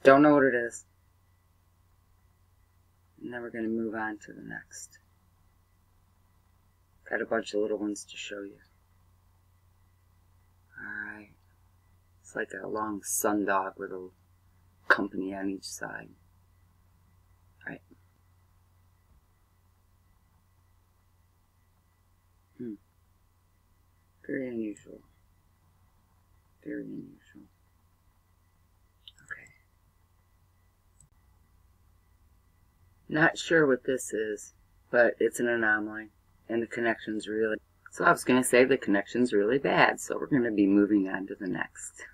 Don't know what it is. And then we're going to move on to the next. Got a bunch of little ones to show you. Alright. It's like a long sundog with a company on each side. Alright. Very unusual. Very unusual. Okay. Not sure what this is, but it's an anomaly. And the connection's really... So I was going to say the connection's really bad, so we're going to be moving on to the next.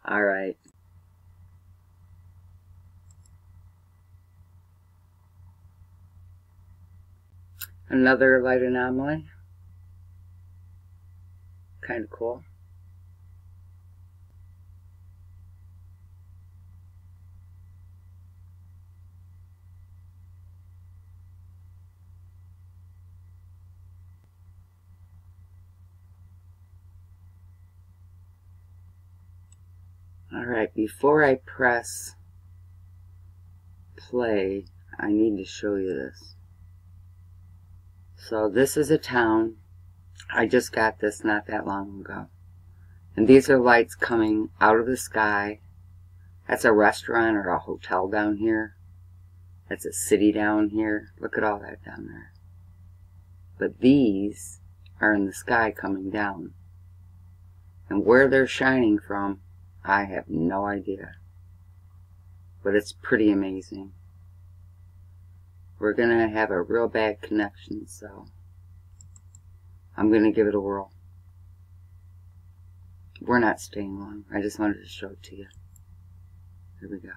Alright. Another light anomaly. Kind of cool. Alright, before I press play, I need to show you this. So this is a town. I just got this not that long ago. And these are lights coming out of the sky. That's a restaurant or a hotel down here. That's a city down here. Look at all that down there. But these are in the sky coming down. And where they're shining from, I have no idea. But it's pretty amazing. We're going to have a real bad connection, so I'm going to give it a whirl. We're not staying long. I just wanted to show it to you. Here we go.